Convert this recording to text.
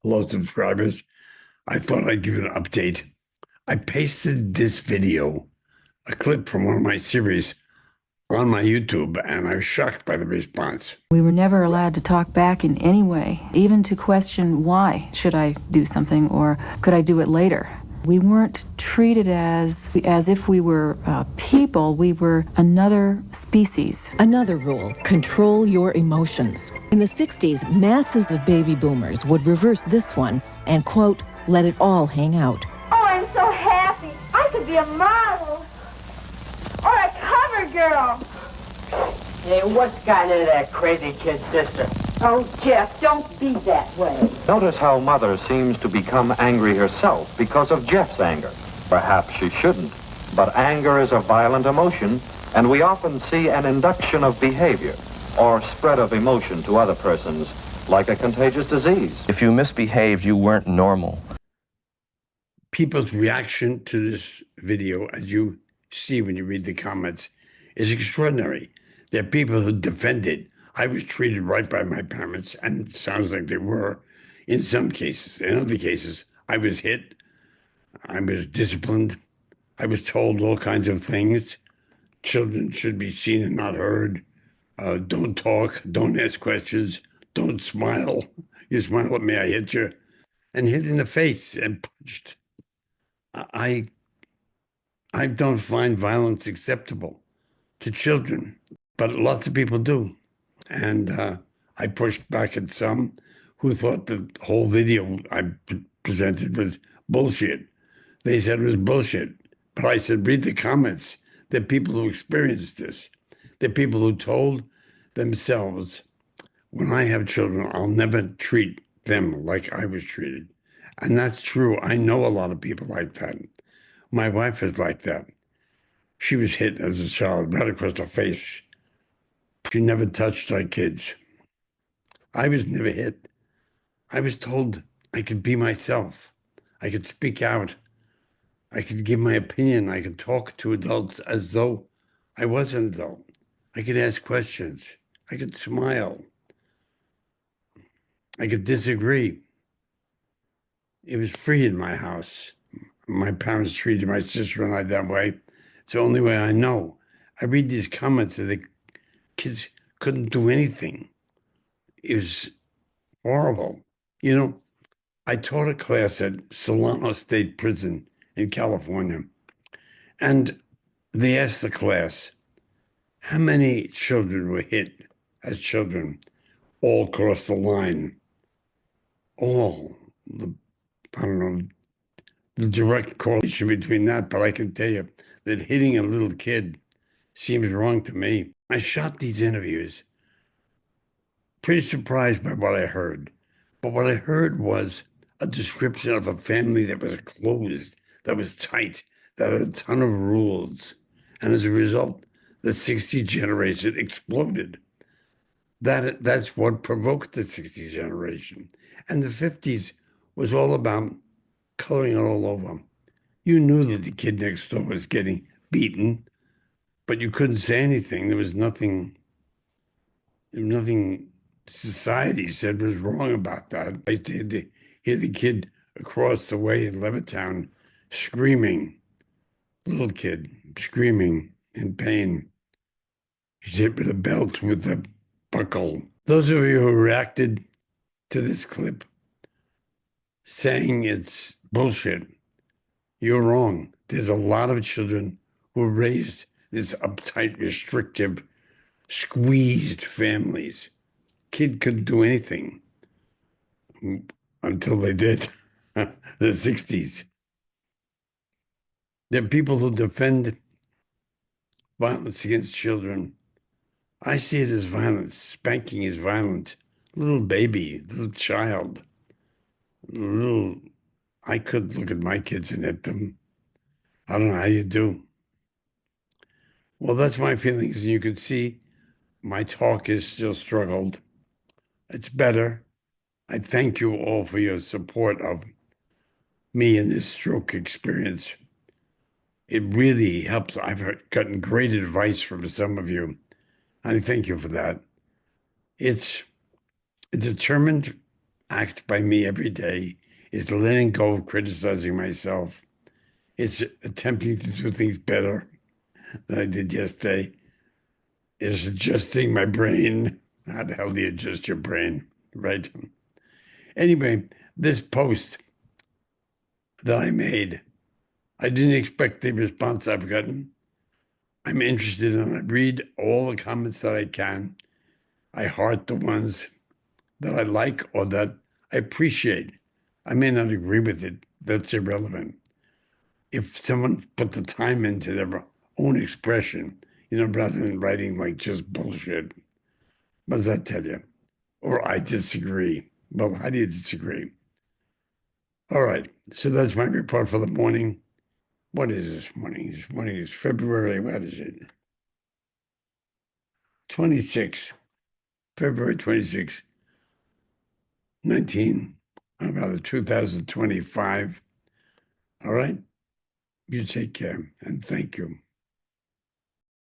Hello, subscribers. I thought I'd give you an update. I pasted this video, a clip from one of my series, on my YouTube, and I was shocked by the response. We were never allowed to talk back in any way, even to question why should I do something or could I do it later. We weren't treated as if we were people. We were another species. Another rule, control your emotions. In the 60s, masses of baby boomers would reverse this one and, quote, let it all hang out. Oh, I'm so happy. I could be a model or a cover girl. Hey, what's gotten into that crazy kid's sister? Oh, Jeff, don't be that way. Notice how Mother seems to become angry herself because of Jeff's anger. Perhaps she shouldn't, but anger is a violent emotion, and we often see an induction of behavior or spread of emotion to other persons, like a contagious disease. If you misbehaved, you weren't normal. People's reaction to this video, as you see when you read the comments, is extraordinary. There are people who defend it. I was treated right by my parents, and it sounds like they were in some cases. In other cases, I was hit. I was disciplined. I was told all kinds of things. Children should be seen and not heard. Don't talk. Don't ask questions. Don't smile. You smile at me, I hit you. And hit in the face and punched. I don't find violence acceptable to children, but lots of people do. And I pushed back at some who thought the whole video I presented was bullshit. They said it was bullshit. But I said, read the comments. There are people who experienced this. There are people who told themselves, when I have children, I'll never treat them like I was treated. And that's true. I know a lot of people like that. My wife is like that. She was hit as a child, right across the face. She never touched our kids. I was never hit. I was told I could be myself. I could speak out. I could give my opinion. I could talk to adults as though I was an adult. I could ask questions. I could smile. I could disagree. It was free in my house. My parents treated my sister and I that way. It's the only way I know. I read these comments and the kids couldn't do anything. It was horrible. You know, I taught a class at Solano State Prison in California, and they asked the class, how many children were hit as children all across the line? All. I don't know the direct correlation between that, but I can tell you that hitting a little kid seems wrong to me. I shot these interviews, pretty surprised by what I heard. But what I heard was a description of a family that was closed, that was tight, that had a ton of rules. And as a result, the 60s generation exploded. That's what provoked the 60s generation. And the 50s was all about coloring it all over. You knew that the kid next door was getting beaten, but you couldn't say anything. There was nothing society said was wrong about that. I had to hear the kid across the way in Levittown screaming, little kid screaming in pain. He's hit with a belt with a buckle. Those of you who reacted to this clip saying it's bullshit, you're wrong. There's a lot of children who are raised this uptight, restrictive, squeezed families. Kid couldn't do anything until they did. The 60s. There are people who defend violence against children. I see it as violence. Spanking is violent. Little baby, little child, I could look at my kids and hit them. I don't know how you do. Well, that's my feelings. And you can see my talk is still struggled. It's better. I thank you all for your support of me in this stroke experience. It really helps. I've gotten great advice from some of you. I thank you for that. It's a determined act by me every day is letting go of criticizing myself. It's attempting to do things better than I did yesterday. It's adjusting my brain. How the hell do you adjust your brain, right? Anyway, this post that I made, I didn't expect the response I've gotten. I'm interested in it. I read all the comments that I can. I heart the ones that I like or that I appreciate. I may not agree with it. That's irrelevant. If someone put the time into their own expression, rather than writing like just bullshit, what does that tell you? Or I disagree. Well, how do you disagree? All right. So that's my report for the morning. What is this morning? This morning is February, what is it? 26, February 26, 2025. All right. You take care and thank you.